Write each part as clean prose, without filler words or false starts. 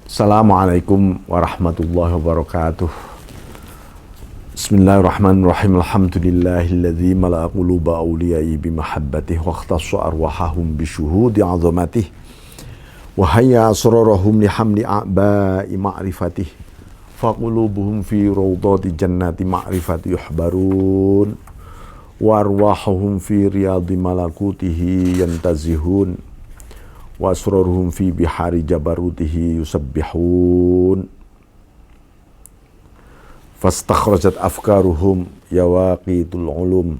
Assalamualaikum warahmatullahi wabarakatuh. Bismillahirrahmanirrahim. Alhamdulillahilladzi mala'a quluba awliyai bimahabbatih wa ikhtassa arwahahum bisyuhudi 'azamatih wa hayya asrarahum lihamli a'ba'i ma'rifatih faqulubuhum fi rawdati jannati ma'rifati yuhbarun wa arwahuhum fi riyadi malakutihi yantazihun wa asraruhum fi bihari jabarutihi yusabbihun fastakhrajat afkaruhum yawaqitul ulum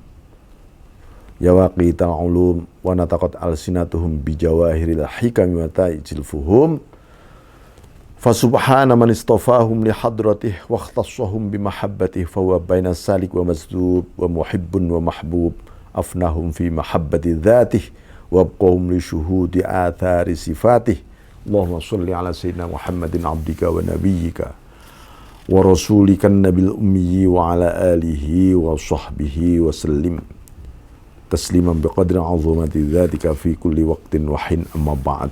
wa nataqat alsinatuhum bijawahiril hikami wa ta'ijil fuhum fasubhana man istafahum lihadratih wa ikhtassahum bimahabbatih fahuwa baina salik wa mazdub wa muhibbun wa mahbub afnahum fi mahabbati dzatih wabqahum li syuhudi athari sifatih. Allahumma sholli ala sayyidina Muhammadin abdika wa nabiyyika wa rasulikan nabil ummi wa ala alihi wa sahbihi wa sallim tasliman biqadri azamati dzatika fi kulli waqtin wa hin, amma ba'd.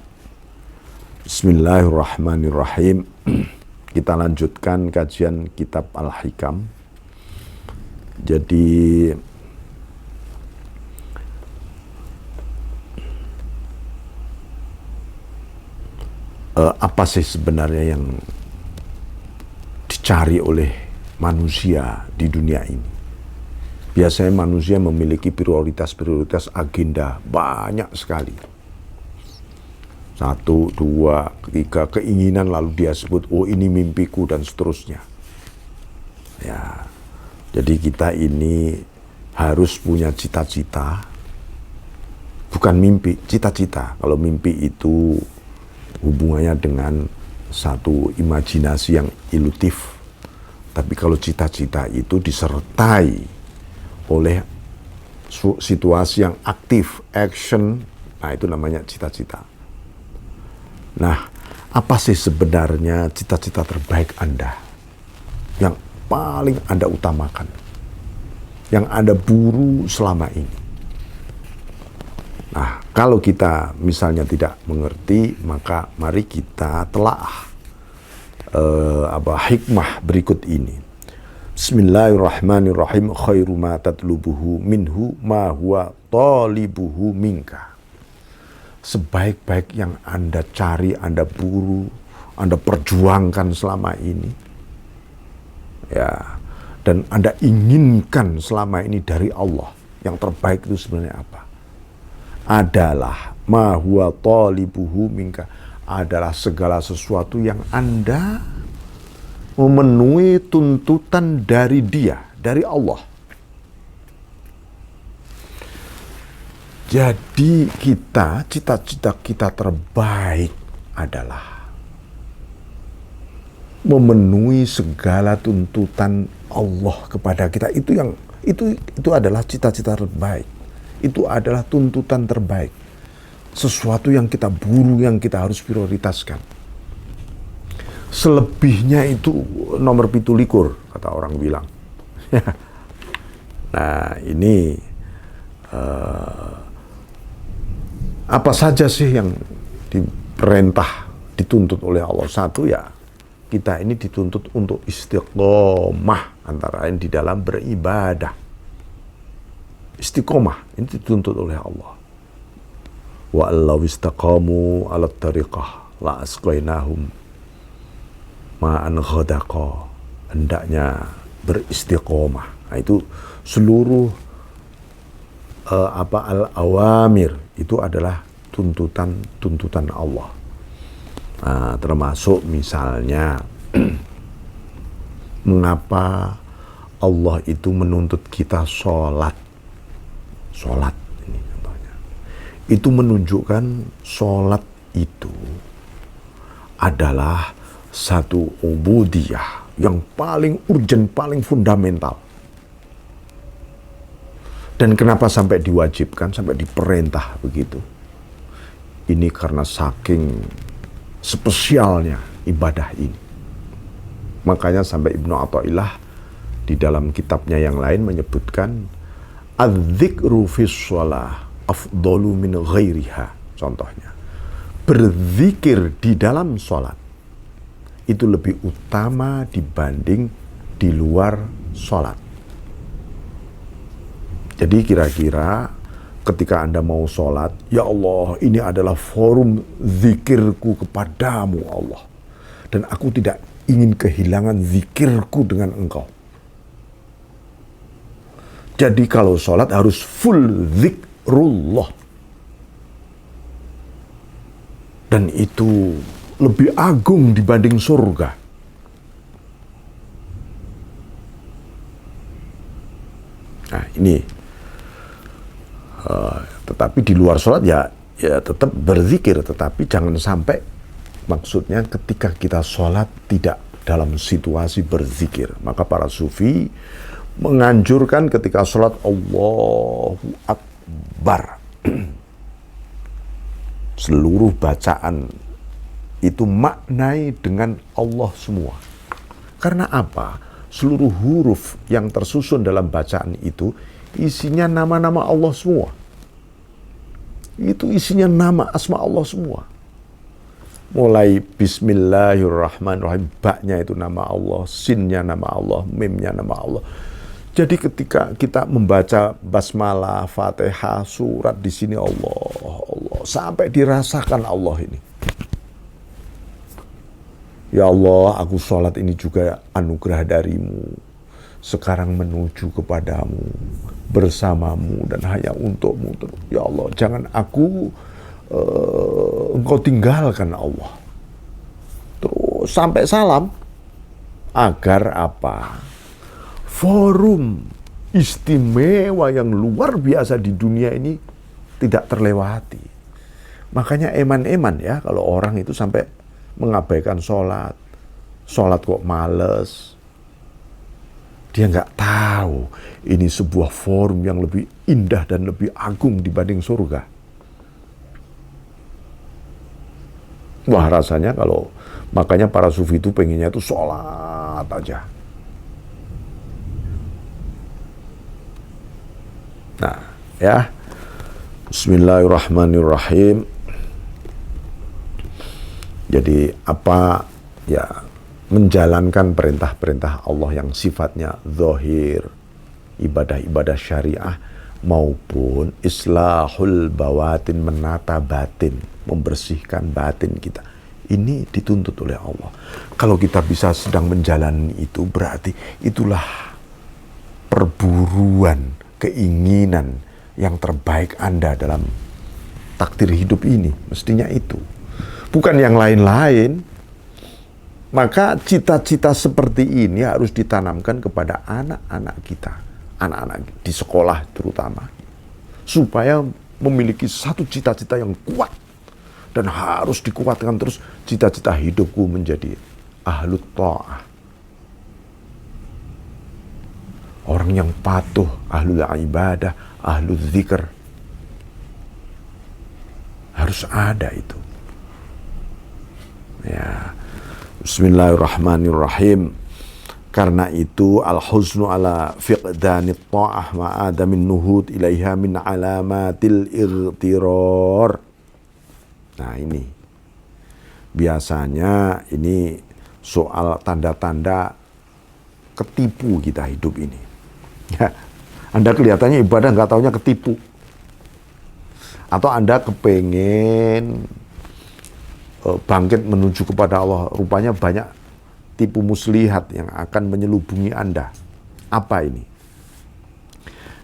Bismillahirrahmanirrahim. Kita lanjutkan kajian kitab Al-Hikam. Jadi apa sih sebenarnya yang dicari oleh manusia di dunia ini? Biasanya manusia memiliki prioritas agenda banyak sekali. 1, 2, 3 keinginan, lalu dia sebut, oh ini mimpiku, dan seterusnya. Ya, jadi kita ini harus punya cita-cita, bukan mimpi, cita-cita. Kalau mimpi itu hubungannya dengan satu imajinasi yang ilutif. Tapi kalau cita-cita itu disertai oleh situasi yang aktif, action, nah itu namanya cita-cita. Nah, apa sih sebenarnya cita-cita terbaik Anda? Yang paling Anda utamakan? Yang Anda buru selama ini? Nah, kalau kita misalnya tidak mengerti, maka mari kita telaah hikmah berikut ini. Bismillahirrahmanirrahim. Khairu ma tatlubuhu minhu ma huwa talibuhu minka. Sebaik-baik yang Anda cari, Anda buru, Anda perjuangkan selama ini, ya, dan Anda inginkan selama ini dari Allah, yang terbaik itu sebenarnya apa? Adalah ma huwa talibuhu minka, adalah segala sesuatu yang Anda memenuhi tuntutan dari Dia, dari Allah. Jadi cita-cita kita terbaik adalah memenuhi segala tuntutan Allah kepada kita. Itu adalah cita-cita terbaik. Itu adalah tuntutan terbaik. Sesuatu yang kita buru, yang kita harus prioritaskan. Selebihnya itu nomor 17, kata orang bilang. Nah, ini apa saja sih yang diperintah, dituntut oleh Allah? Satu, ya, kita ini dituntut untuk istiqomah, antara lain di dalam beribadah. Istiqomah ini dituntut oleh Allah. Wa allaw istaqamu 'alat tariqah la asqainahum ma'an ghadaqa. Hendaknya beristiqomah. Nah, itu seluruh al-awamir itu adalah tuntutan Allah. Nah, termasuk misalnya mengapa Allah itu menuntut kita sholat ini contohnya. Itu menunjukkan sholat itu adalah satu ubudiyah yang paling urgent, paling fundamental. Dan kenapa sampai diwajibkan, sampai diperintah begitu? Ini karena saking spesialnya ibadah ini. Makanya sampai Ibnu Athaillah di dalam kitabnya yang lain menyebutkan adzikru fis shalah afdalu min ghairiha. Contohnya, berzikir di dalam sholat itu lebih utama dibanding di luar sholat. Jadi kira-kira ketika Anda mau sholat, ya Allah, ini adalah forum zikirku kepadamu Allah. Dan aku tidak ingin kehilangan zikirku dengan Engkau. Jadi kalau sholat harus full zikrullah. Dan itu lebih agung dibanding surga. Nah ini, tetapi di luar sholat ya tetap berzikir, tetapi jangan sampai maksudnya ketika kita sholat tidak dalam situasi berzikir. Maka para sufi menganjurkan ketika sholat Allahu Akbar. Seluruh bacaan itu maknai dengan Allah semua. Karena apa? Seluruh huruf yang tersusun dalam bacaan itu isinya nama-nama Allah semua. Itu isinya nama asma Allah semua. Mulai Bismillahirrahmanirrahim, ba-nya itu nama Allah, sin-nya nama Allah, mim-nya nama Allah. Jadi ketika kita membaca basmalah, Fatihah, surat di sini Allah, Allah, sampai dirasakan Allah ini. Ya Allah, aku sholat ini juga anugerah darimu. Sekarang menuju kepadamu, bersamamu dan hanya untukmu. Ya Allah, jangan aku engkau tinggalkan Allah. Terus sampai salam. Agar apa? Forum istimewa yang luar biasa di dunia ini tidak terlewati. Makanya eman-eman ya kalau orang itu sampai mengabaikan sholat. Sholat kok males. Dia nggak tahu ini sebuah forum yang lebih indah dan lebih agung dibanding surga. Wah rasanya kalau, makanya para sufi itu pengennya itu sholat aja. Nah, ya. Bismillahirrahmanirrahim. Jadi apa ya, menjalankan perintah-perintah Allah yang sifatnya zahir, ibadah-ibadah syariah maupun islahul bawatin, menata batin, membersihkan batin kita. Ini dituntut oleh Allah. Kalau kita bisa sedang menjalani itu, berarti itulah perburuan, keinginan yang terbaik Anda dalam takdir hidup ini. Mestinya itu. Bukan yang lain-lain. Maka cita-cita seperti ini harus ditanamkan kepada anak-anak kita. Anak-anak di sekolah terutama. Supaya memiliki satu cita-cita yang kuat. Dan harus dikuatkan terus cita-cita hidupku menjadi ahlut ta'ah. Orang yang patuh, ahlul ibadah, ahlul zikr. Harus ada itu. Ya. Bismillahirrahmanirrahim. Karena itu al-huznu ala fiqdanit ta'ah ma'ada min nuhud ilaiha min alamatil ightirar. Nah ini. Biasanya ini soal tanda-tanda ketipu kita hidup ini. Ya, Anda kelihatannya ibadah nggak taunya ketipu. Atau Anda kepengen bangkit menuju kepada Allah. Rupanya banyak tipu muslihat yang akan menyelubungi Anda. Apa ini?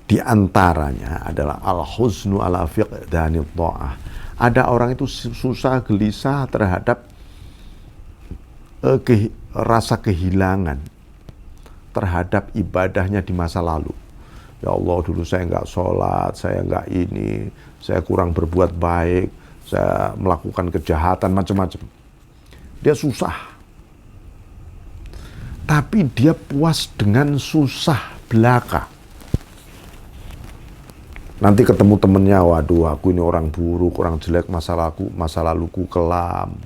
Di antaranya adalah al-huznu ala fiqdanit ta'ah. Ada orang itu susah gelisah terhadap rasa kehilangan terhadap ibadahnya di masa lalu. Ya Allah, dulu saya nggak sholat, saya nggak ini, saya kurang berbuat baik, saya melakukan kejahatan, macam-macam. Dia susah. Tapi dia puas dengan susah belaka. Nanti ketemu temennya, waduh aku ini orang buruk, orang jelek, masa laluku kelam.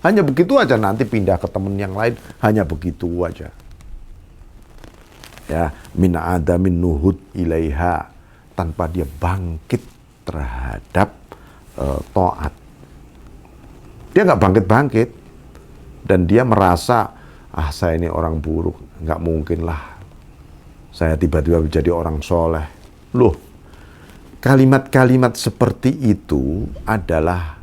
Hanya begitu aja, nanti pindah ke temen yang lain, hanya begitu aja. Ya, min adamin nuhud ilaiha, tanpa dia bangkit terhadap taat. Dia nggak bangkit-bangkit. dan dia merasa, saya ini orang buruk, nggak mungkin lah saya tiba-tiba menjadi orang soleh. Loh, kalimat-kalimat seperti itu adalah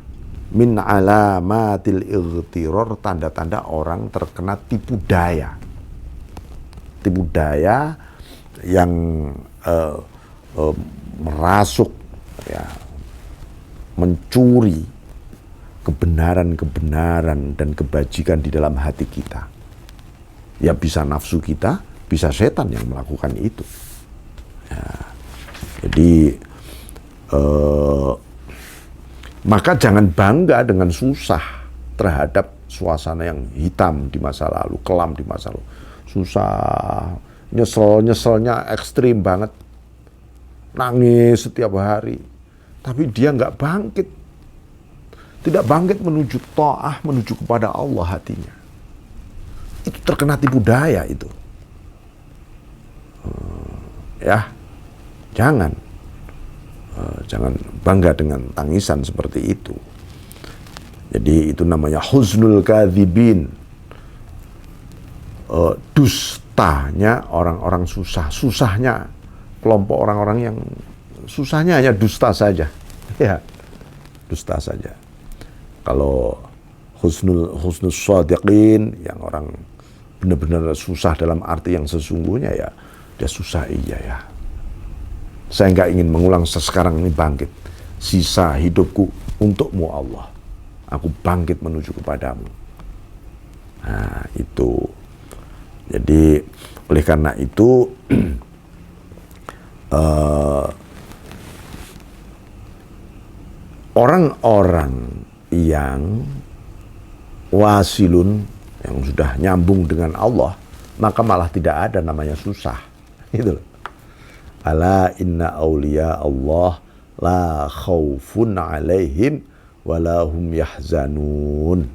min alamatil ightiror, tanda-tanda orang terkena tipu daya. Tipu daya yang merasuk, ya, mencuri kebenaran-kebenaran dan kebajikan di dalam hati kita. Ya bisa nafsu kita, bisa setan yang melakukan itu. Ya, jadi maka jangan bangga dengan susah terhadap suasana yang hitam di masa lalu, kelam di masa lalu. Susah, nyeselnya ekstrim banget, nangis setiap hari, tapi dia nggak bangkit, tidak bangkit menuju ta'ah, menuju kepada Allah hatinya. Itu terkena tipu daya itu. Ya, jangan bangga dengan tangisan seperti itu. Jadi itu namanya huznul kadzibin. Dustanya orang-orang susah, susahnya kelompok orang-orang yang susahnya hanya dusta saja, ya, dusta saja. Kalau husnul shadiqin, yang orang benar-benar susah dalam arti yang sesungguhnya, ya dia susah, iya ya. Saya nggak ingin mengulang sekarang ini, bangkit. Sisa hidupku untukmu Allah. Aku bangkit menuju kepadamu. Nah itu. Jadi oleh karena itu orang-orang yang wasilun, yang sudah nyambung dengan Allah, maka malah tidak ada namanya susah. Gitu loh. Ala inna awliya Allah la khawfun alaihim walahum yahzanun.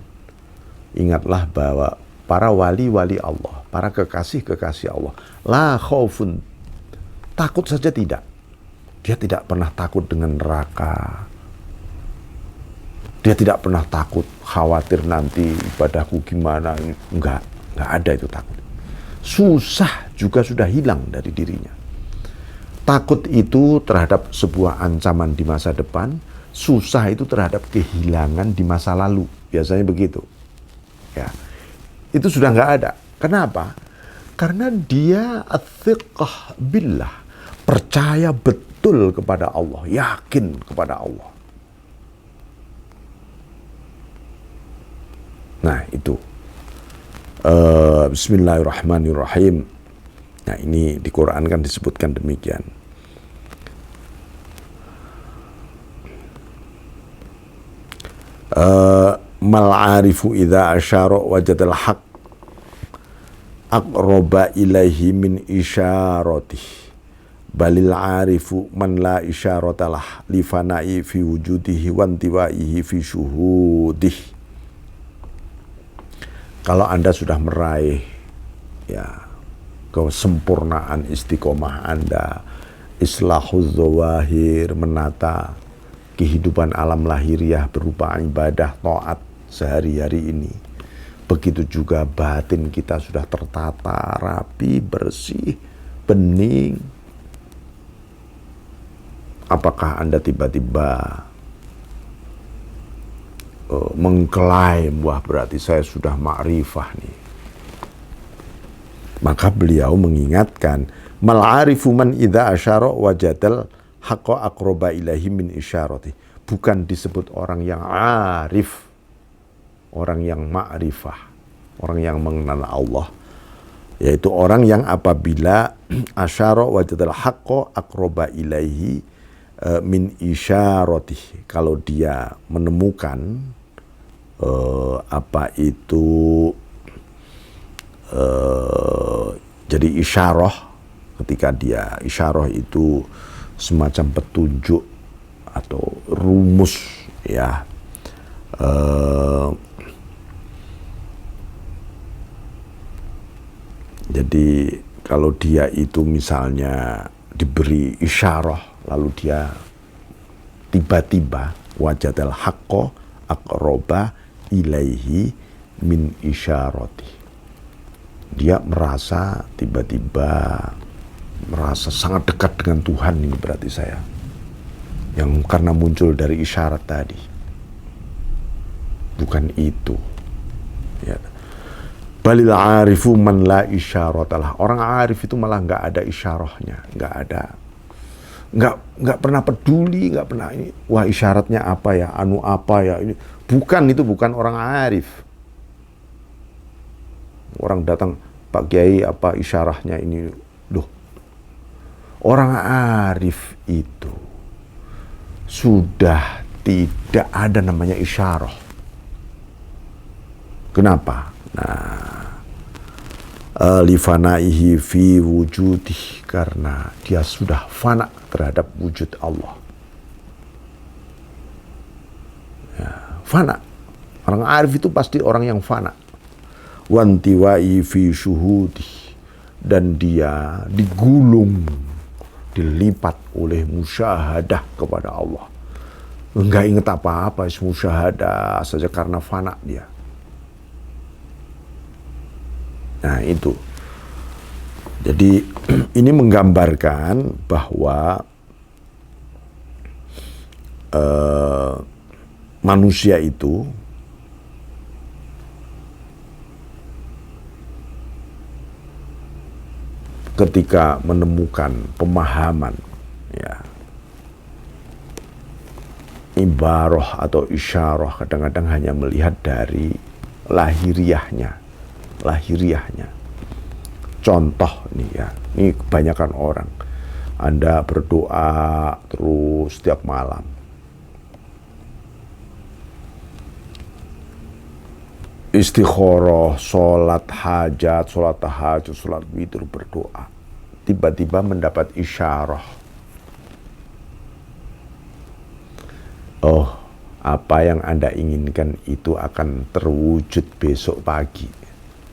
Ingatlah bahwa para wali-wali Allah, para kekasih-kekasih Allah, la khawfun, takut saja tidak. Dia tidak pernah takut dengan neraka. Dia tidak pernah takut, khawatir nanti ibadahku gimana. Enggak ada itu takut. Susah juga sudah hilang dari dirinya. Takut itu terhadap sebuah ancaman di masa depan, susah itu terhadap kehilangan di masa lalu. Biasanya begitu. Ya. Itu sudah nggak ada. Kenapa? Karena dia athiqah billah, percaya betul kepada Allah, yakin kepada Allah. Nah itu. Bismillahirrahmanirrahim. Nah ini di Quran kan disebutkan demikian. Mal'arifu idza asyara wajadal haq aqraba ilaihi min isyaratih balil arifu man la isyaratalah li fana'i fi wujudihi wa intiwaihi fi syuhudih. Kalau Anda sudah meraih, ya, kesempurnaan istiqomah Anda, islahuz zawahir, menata kehidupan alam lahiriah berupa ibadah, taat sehari-hari ini. Begitu juga batin kita sudah tertata, rapi, bersih, bening. Apakah Anda tiba-tiba mengklaim, wah berarti saya sudah ma'rifah nih. Maka beliau mengingatkan, mal'arifu man idza asyara wajadal haqqa aqraba ilahi min isyarati. Bukan disebut orang yang arif, orang yang ma'rifah, orang yang mengenal Allah, yaitu orang yang apabila asyara wajadal haqqa aqraba ilaihi min isyarati, kalau dia menemukan jadi isyarah, ketika dia isyarah itu semacam petunjuk atau rumus, ya, jadi kalau dia itu misalnya diberi isyarah lalu dia tiba-tiba wajadal haqqo aqroba ilaihi min isyarati. Dia merasa tiba-tiba merasa sangat dekat dengan Tuhan, ini berarti saya. Yang karena muncul dari isyarat tadi. Bukan itu. Ya. Balil arifu man la isyaratalah. Orang arif itu malah nggak ada isyarahnya, nggak ada. Nggak pernah peduli, nggak pernah ini. Wah, isyaratnya apa ya? Anu apa ya? Ini bukan, itu bukan orang arif. Orang datang, Pak Kiai, apa isyarahnya ini? Loh, orang arif itu sudah tidak ada namanya isyarah. Kenapa? Nah, lifanaihi fi wujudih, karena dia sudah fana terhadap wujud Allah. Ya, fana. Orang arif itu pasti orang yang fana. Wantiwai fi syuhudih, dan dia digulung, dilipat oleh musyahadah kepada Allah. Enggak ingat apa-apa, musyahadah saja karena fana dia. Nah itu. Jadi ini menggambarkan bahwa manusia itu ketika menemukan pemahaman, ya, ibarah atau isyarah, kadang-kadang hanya melihat dari lahiriahnya. Contoh nih ya, ini kebanyakan orang. Anda berdoa terus setiap malam. Istikharah, sholat hajat, sholat tahajud, sholat witir, berdoa. Tiba-tiba mendapat isyarah. Oh, apa yang Anda inginkan itu akan terwujud besok pagi.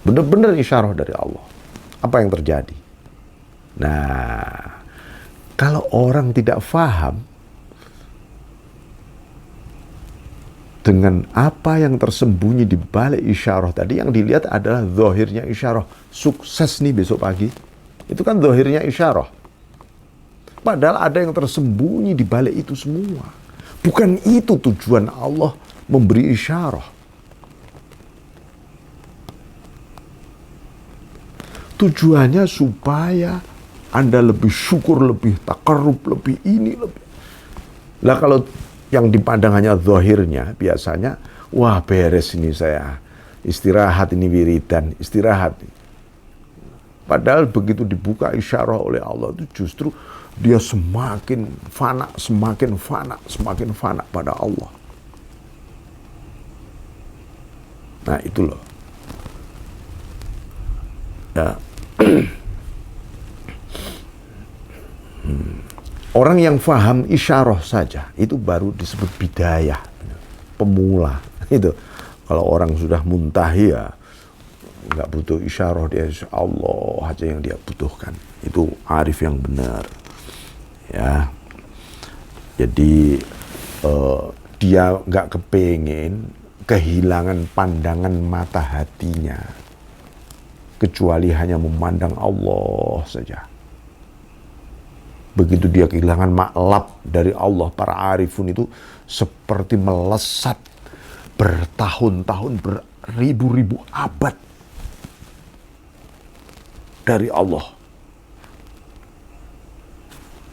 Benar-benar isyarah dari Allah. Apa yang terjadi? Nah, kalau orang tidak faham dengan apa yang tersembunyi di balik isyarah tadi, yang dilihat adalah zahirnya isyarah. Sukses nih besok pagi. Itu kan zahirnya isyarah. Padahal ada yang tersembunyi di balik itu semua. Bukan itu tujuan Allah memberi isyarah. Tujuannya supaya Anda lebih syukur, lebih takarrub, lebih ini, lebih. Lah kalau yang dipandang hanya zahirnya, biasanya, wah beres ini saya, istirahat ini wiridan, istirahat. Padahal begitu dibuka isyarah oleh Allah itu justru dia semakin fana pada Allah. Nah itu loh. Ya. Orang yang faham isyarah saja itu baru disebut bidayah, pemula. Itu kalau orang sudah muntahi ya nggak butuh isyarah, dia Allah aja yang dia butuhkan. Itu arif yang benar. Ya, jadi dia nggak kepengen kehilangan pandangan mata hatinya, kecuali hanya memandang Allah saja. Begitu dia kehilangan maklab dari Allah, para arifun itu seperti melesat bertahun-tahun, beribu-ribu abad dari Allah.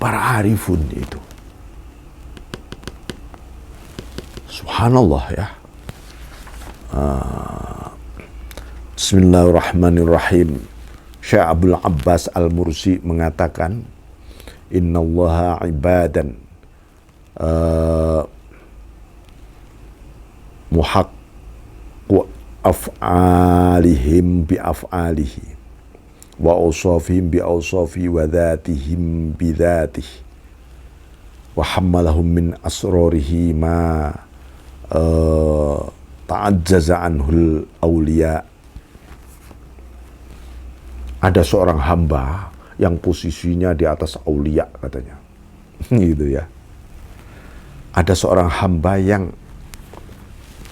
Para arifun itu. Subhanallah ya. Bismillahirrahmanirrahim. Syekh Abdul Abbas Al-Mursi mengatakan, innallaha ibadan muhaqqu af'alihim bi af'alihi wa awsafihim bi awsafi wa dhatihim bi dhatihi wa hammalahum min asrarihi ma ta'ajjaza anhul awliya. Ada seorang hamba yang posisinya di atas aulia katanya. Gitu ya. Ada seorang hamba yang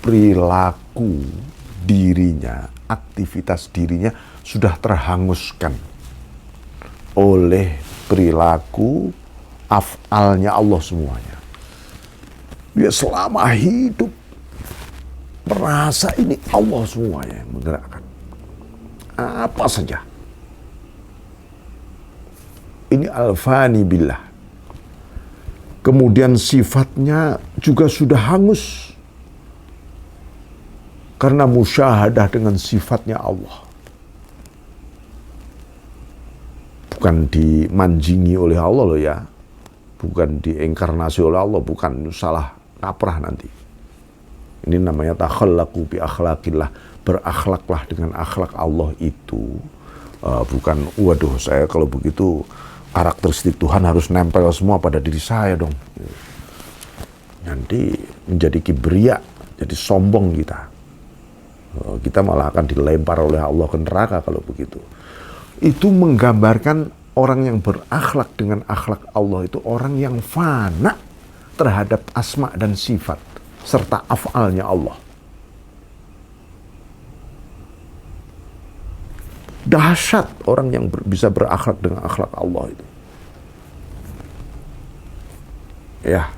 perilaku dirinya, aktivitas dirinya sudah terhanguskan oleh perilaku af'alnya Allah semuanya. Dia selama hidup merasa ini Allah semuanya yang menggerakkan. Apa saja. Ini al-fani billah. Kemudian sifatnya juga sudah hangus karena musyahadah dengan sifatnya Allah. Bukan dimanjingi oleh Allah loh ya. Bukan diinkarnasi oleh Allah. Bukan, salah kaprah nanti. Ini namanya takhallaqu bi akhlaqillah. Berakhlaklah dengan akhlak Allah itu. Bukan, waduh saya kalau begitu karakteristik Tuhan harus nempel semua pada diri saya dong. Nanti menjadi kibria, jadi sombong kita. Kita malah akan dilempar oleh Allah ke neraka kalau begitu. Itu menggambarkan orang yang berakhlak dengan akhlak Allah itu orang yang fana terhadap asma dan sifat serta af'alnya Allah. Dahsyat orang yang bisa berakhlak dengan akhlak Allah itu. Ya.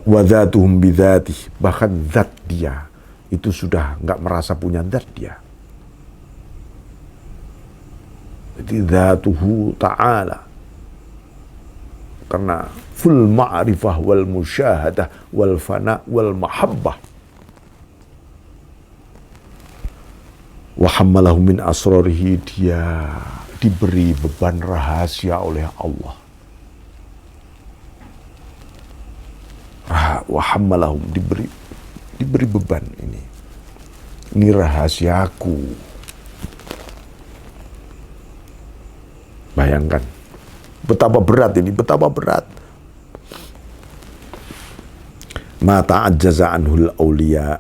Wa dzatuhum bidzatih, bahkan zat dia itu sudah nggak merasa punya zat dia. Jadi dzatuhu ta'ala. Karena full ma'rifah wal musyahadah wal fana wal mahabbah. Wa hammalahu min asrarihi, dia diberi beban rahasia oleh Allah. Wa hammalahum, diberi beban ini. Ini rahasiaku. Bayangkan betapa berat ini, betapa berat. Ma ta'ajjaza anhul awliya.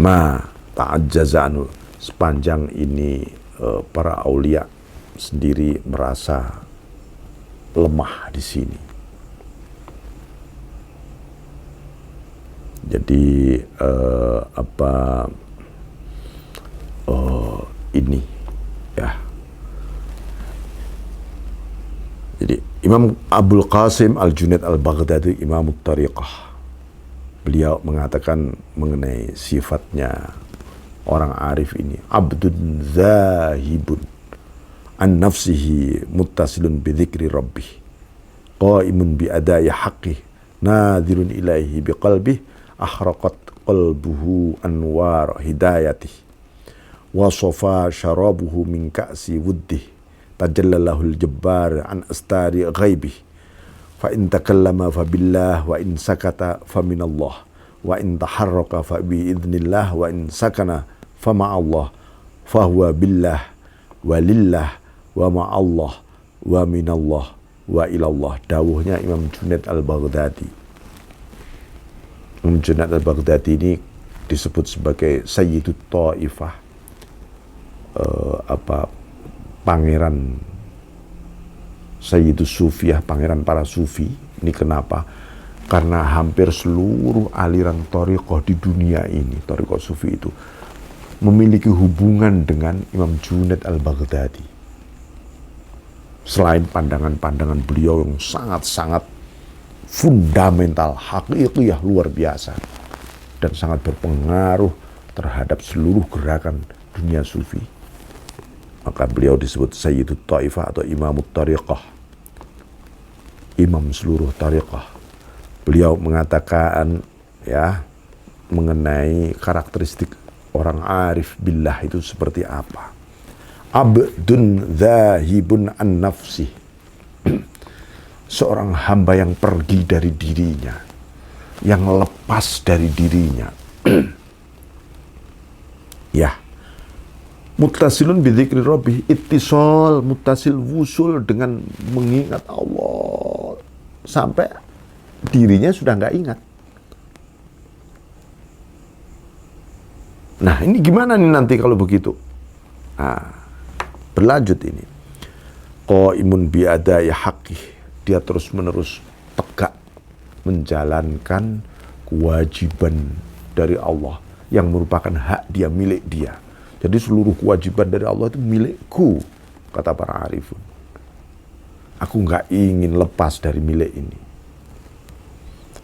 Ma ta'ajjaza anhu, sepanjang ini para aulia sendiri merasa lemah di sini. Jadi ini ya. Jadi Imam Abul Qasim Al-Junaid Al-Baghdadi, Imam Tariqah, beliau mengatakan mengenai sifatnya orang arif ini, abdun zahibun an nafsihi muttasilun bi dzikri rabbih qaimun bi adai haqqih nadhirun ilaihi bi qalbih akhraqat qalbuhu anwar hidayatih wa safa syarabuhu min ka'si wuddih tajallalahul jabbar an astari ghaibih fa in takallama fa billah wa in sakata fa minallah wa in taharraka fa bi idznillah wa in sakana fa ma'allah fa huwa billah wa lillah wa ma'allah wa minallah wa ilallah. Dawuhnya Imam Junaid Al-Baghdadi. Imam Junaid Al-Baghdadi ini disebut sebagai Sayyidut Ta'ifah, pangeran Sayyidus Sufiyah, pangeran para sufi. Ini kenapa? Karena hampir seluruh aliran thariqah di dunia ini, thariqah sufi itu memiliki hubungan dengan Imam Junaid Al-Baghdadi. Selain pandangan-pandangan beliau yang sangat-sangat fundamental, hakikiyah luar biasa, dan sangat berpengaruh terhadap seluruh gerakan dunia sufi, maka beliau disebut Sayyidut Ta'ifah atau Imamut Tariqah, imam seluruh tariqah. Beliau mengatakan ya mengenai karakteristik orang arif billah itu seperti apa. Abdun zahibun an nafsih, seorang hamba yang pergi dari dirinya, yang lepas dari dirinya. Ya, muttasilun bi dzikri rabbih, ittisal, muttasil, wusul dengan mengingat Allah sampai dirinya sudah nggak ingat. Nah, ini gimana nih nanti kalau begitu? Nah, berlanjut ini. qaimun biadai haqqih, dia terus-menerus tegak menjalankan kewajiban dari Allah yang merupakan hak dia, milik dia. Jadi seluruh kewajiban dari Allah itu milikku, kata para arifun. Aku nggak ingin lepas dari milik ini.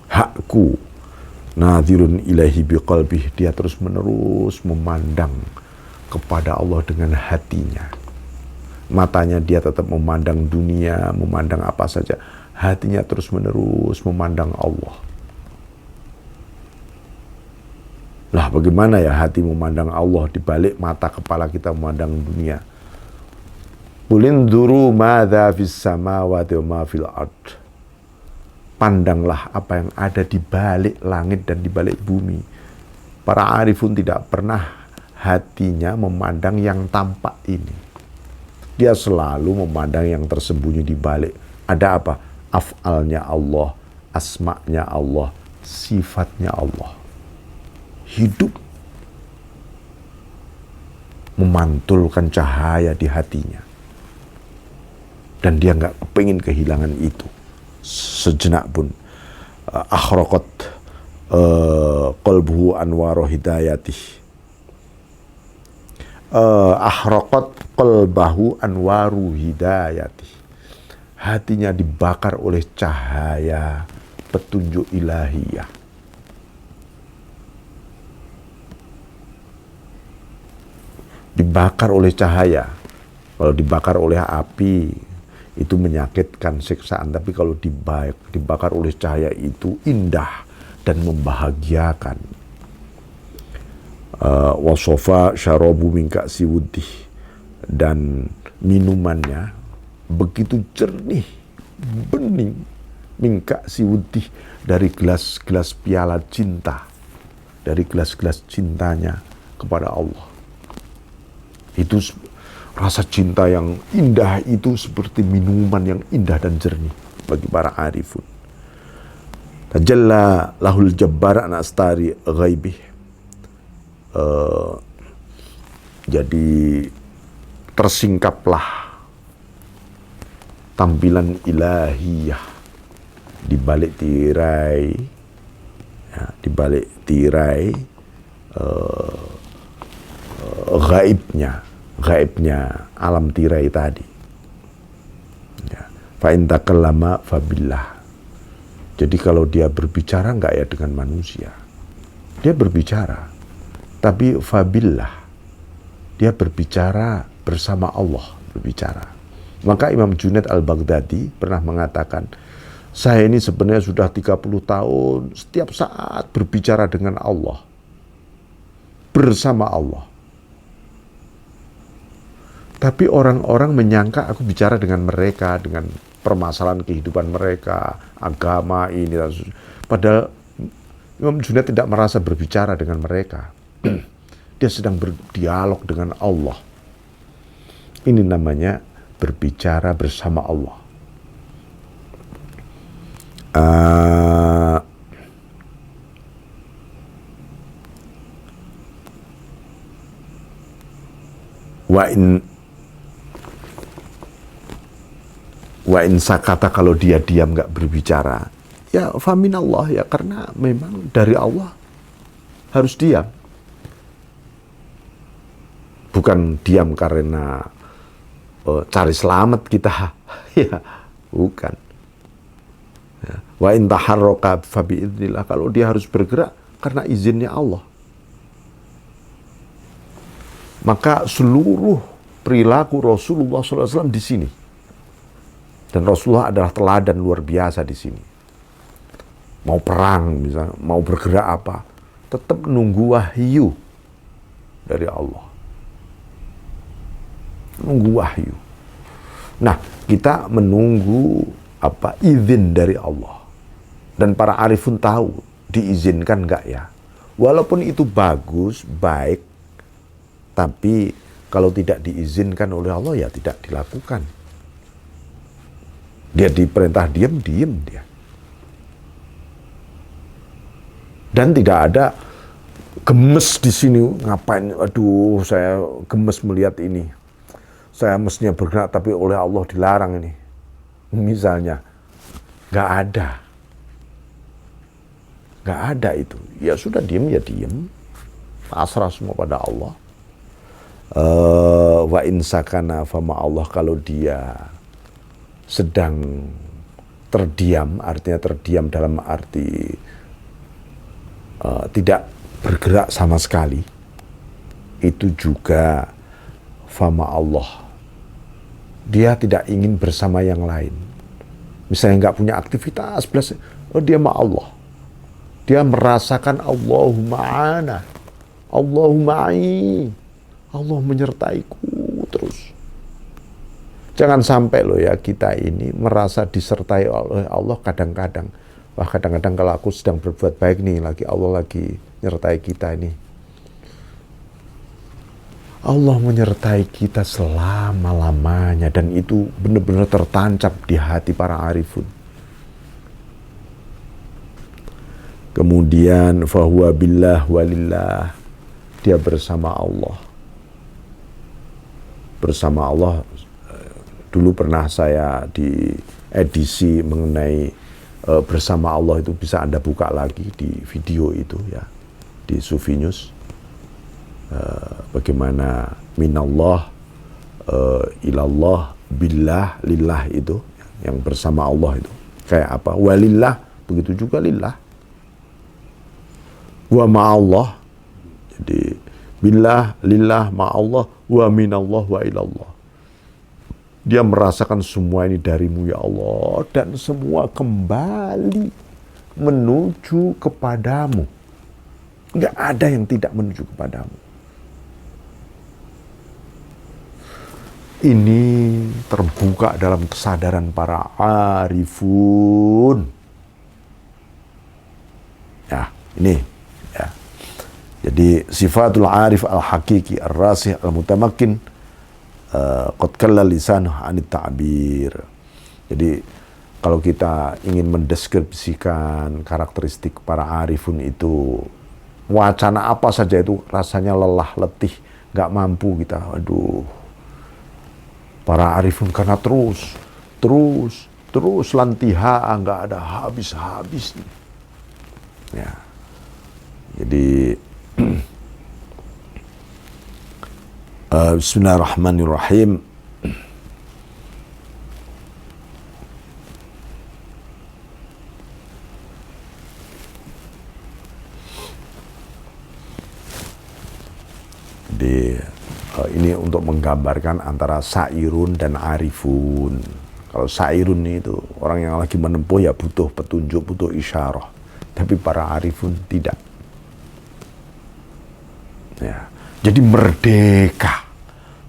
Hakku. Nadhirun ilaihi biqalbih, dia terus-menerus memandang kepada Allah dengan hatinya. Matanya dia tetap memandang dunia, memandang apa saja. Hatinya terus-menerus memandang Allah. Lah bagaimana ya hati memandang Allah di balik mata kepala kita memandang dunia? Ulinduru madza fis samawati wa ma fil ard. Pandanglah apa yang ada di balik langit dan di balik bumi. Para arifun tidak pernah hatinya memandang yang tampak ini. Dia selalu memandang yang tersembunyi di balik. Ada apa? Af'alnya Allah, asma'nya Allah, sifatnya Allah. Hidup memantulkan cahaya di hatinya. Dan dia nggak pengen kehilangan itu. Sejenak pun. Akhraqat qalbuhu anwaru hidayatih. Ahraqat qalbahu anwaru hidayati. Hatinya dibakar oleh cahaya petunjuk ilahiyah. Dibakar oleh cahaya. Kalau dibakar oleh api itu menyakitkan, siksaan, tapi kalau dibakar oleh cahaya itu indah dan membahagiakan. Wasofa syarabu min ka'si wuddih, dan minumannya begitu jernih, bening, min ka'si wuddih, dari gelas-gelas piala cinta, dari gelas-gelas cintanya kepada Allah. Itu rasa cinta yang indah itu seperti minuman yang indah dan jernih bagi para arifun. Tajalla lahul jabbar an astari ghaibih. Jadi tersingkaplah tampilan ilahiyah di balik tirai, ya, di balik tirai gaibnya alam tirai tadi. Ya. Fa in takallama fabillah. Jadi kalau dia berbicara enggak ya dengan manusia, dia berbicara. Tapi fabillah, dia berbicara bersama Allah, berbicara. Maka Imam Junaid al-Baghdadi pernah mengatakan, saya ini sebenarnya sudah 30 tahun setiap saat berbicara dengan Allah, bersama Allah. Tapi orang-orang menyangka aku bicara dengan mereka, dengan permasalahan kehidupan mereka, agama ini. Padahal Imam Junaid tidak merasa berbicara dengan mereka. Dia sedang berdialog dengan Allah. Ini namanya berbicara bersama Allah. Wa in sakata, kalau dia diam nggak berbicara, ya faminallah, ya karena memang dari Allah harus diam. Bukan diam karena cari selamat kita, ya bukan. Ya. Wa in taharraka fa biidznillah, kalau dia harus bergerak karena izinnya Allah. Maka seluruh perilaku Rasulullah SAW di sini, dan Rasulullah adalah teladan luar biasa di sini. Mau perang misalnya, mau bergerak apa, tetap menunggu wahyu dari Allah. Menunggu wahyu. Nah, kita menunggu izin dari Allah. Dan para arifun tahu diizinkan enggak ya. Walaupun itu bagus, baik, tapi kalau tidak diizinkan oleh Allah ya tidak dilakukan. Dia diperintah diem dia. Dan tidak ada gemes di sini, ngapain, aduh saya gemes melihat ini. saya mestinya bergerak tapi oleh Allah dilarang ini. Misalnya, nggak ada. Nggak ada itu. Ya sudah diem ya diem. Pasrah semua pada Allah. Wa insakana fama Allah, kalau dia sedang terdiam, artinya terdiam dalam arti tidak bergerak sama sekali, itu juga fama Allah. Dia tidak ingin bersama yang lain. Misalnya nggak punya aktivitas, dia ma Allah. Dia merasakan Allahumma ana, Allahumma ma'i, Allah menyertaiku terus. Jangan sampai loh ya kita ini merasa disertai oleh Allah kadang-kadang. Wah, kadang-kadang kalau aku sedang berbuat baik nih, Allah lagi nyertai kita ini. Allah menyertai kita selama-lamanya, dan itu benar-benar tertancap di hati para arifun. Kemudian fahuwa billah walillah, dia bersama Allah. Bersama Allah. Dulu pernah saya di edisi mengenai bersama Allah itu, bisa Anda buka lagi di video itu ya, di Sufi News. Bagaimana minallah ilallah billah lillah itu, yang bersama Allah itu kayak apa, walillah begitu juga lillah, wa ma'allah, jadi billah lillah ma'allah wa minallah wa ilallah. Dia merasakan semua ini darimu ya Allah, dan semua kembali menuju kepadamu. Enggak ada yang tidak menuju kepadamu. Ini terbuka dalam kesadaran para arifun. Ya, ini ya. Jadi sifatul arif al-hakiki ar-rasih al-mutamakin qad kalla lisanuh anit ta'bir. Jadi kalau kita ingin mendeskripsikan karakteristik para arifun itu, wacana apa saja itu rasanya lelah, letih, nggak mampu kita. Aduh, para arifun karena terus lantiha, nggak ada habis-habisnya. Ya. Jadi Bismillahirrahmanirrahim. Jadi ini untuk menggambarkan antara sairun dan arifun. Kalau sairun itu orang yang lagi menempuh ya butuh petunjuk, butuh isyarah. Tapi para arifun tidak. Ya. Jadi merdeka,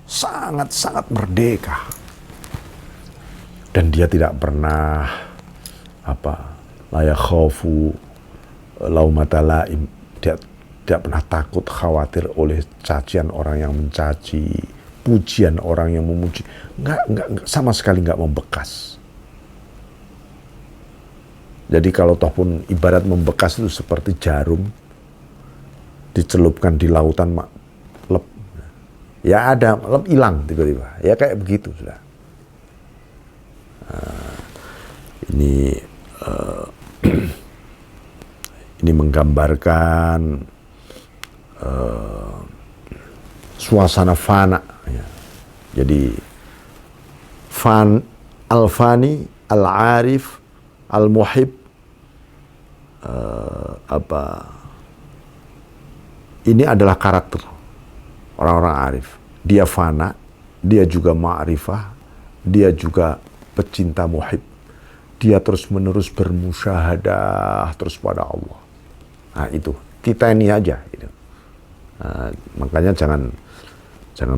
sangat-sangat merdeka. Dan dia tidak pernah la yakhafu laumata laim. Dia tidak pernah takut, khawatir oleh cacian orang yang mencaci, pujian orang yang memuji. Enggak, sama sekali enggak membekas. Jadi kalau toh pun ibarat membekas itu seperti jarum dicelupkan di lautan, lep. Ya ada, lep hilang tiba-tiba. Ya kayak begitu sudah. Ini menggambarkan suasana fana. Ya. Jadi al-fani, al-arif, al-muhib, ini adalah karakter orang-orang arif. Dia fana, dia juga ma'rifah, dia juga pecinta muhib. Dia terus-menerus bermusyahadah terus pada Allah. Nah itu, kita ini aja. Gitu. Makanya jangan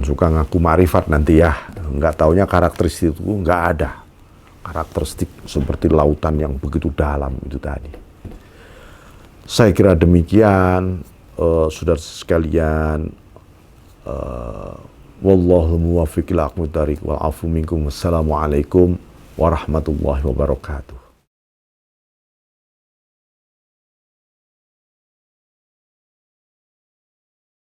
suka ngaku ma'rifat nanti ya. Nggak taunya karakteristik itu nggak ada. Karakteristik seperti lautan yang begitu dalam itu tadi. Saya kira demikian. Saudara sekalian, wallahu muwaffiq ila aqwamit thariq wal afu minkum. Wassalamualaikum warahmatullahi wabarakatuh.